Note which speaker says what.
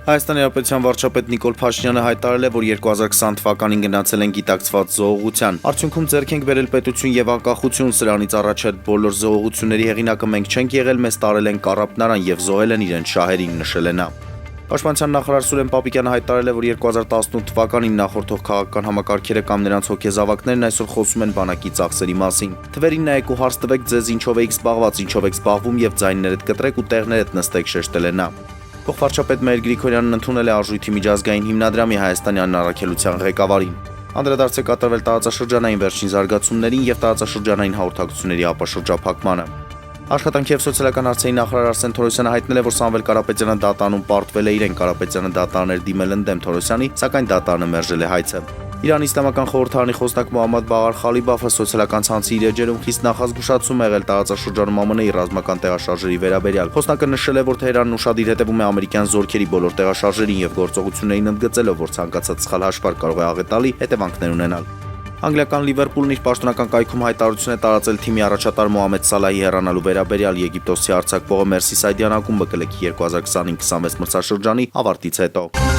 Speaker 1: Հայաստանի Հանրապետության վարչապետ Նիկոլ Փաշինյանը հայտարարել է, որ 2020 թվականին գնացել են գիտակցված զոհողության։ Արդյունքում ձեռք ենք բերել պետություն եւ անկախություն, սրանից առաջ այդ բոլոր զոհողությունների հեղինակը մենք չենք եղել, մեզ տարել են կառապնարան եւ զոհել են իրենց շահերին, նշել է նա։ Պաշտպանության նախարար Սուրեն Պապիկյանը հայտարարել է, որ 2018 թվականին նախորդող քաղաքական համակարգերը կամ նրանց հոգեզավակներն այսօր խոսում են բանակի ծախսերի մասին։ Թվերին նայեք ու հարց տվեք ձեզ ինչով եք զբաղված, ինչով եք զբաղվում եւ ձայներդ կտրեք ու տեղներդ նստեք, շեշտել է նա։ Փոխվարչապետ Մհեր Գրիգորյանն ընդունել է Արժույթի միջազգային հիմնադրամի Հայաստանյան առաքելության ղեկավարին։ Անդրադարձ է կատարվել տարածաշրջանային վերջին զարգացումներին եւ տարածաշրջանային հաղորդակցությունների ապաշրջափակմանը։ Աշխատանքի եւ սոցիալական հարցերի նախարար Արսեն Թորոսյանը հայտնել է, որ Սամվել Կարապետյանը դատարանում պարտվել է իրեն։ Կարապետյանը դատարաներ դիմել ընդդեմ Թորոսյանի, սակայն դատարանը մերժել է հայցը։ Իրանի Իսլամական խորհրդարանի խոսնակ Մոհամմադ Բաղար Խալիբաֆը սոցիալական ցանցի իր էջերում խիստ նախազգուշացում եղել տարածաշրջանում ԱՄՆ-ի ռազմական տեղաշարժերի վերաբերյալ։ Խոսնակը նշել է, որ Թեհրանն ուշադիր հետևում է ամերիկյան զորքերի բոլոր տեղաշարժերին եւ գործողություններին, ընդգծելով, որ ցանկացած սխալ հաշվարկ կարող է աղետալի հետևանքներ ունենալ։ Անգլիական Լիվերպուլն իր պաշտոնական կայքում հայտարարություն է տարածել թիմի առաջատար Մոհամեդ Սալահի հեռանալու վերաբերյալ Եգիպտոսի արձակվողը Մերսիսայդյան ակումբը կլեքի 2025-26 մրցաշրջանի ավարտից հետո։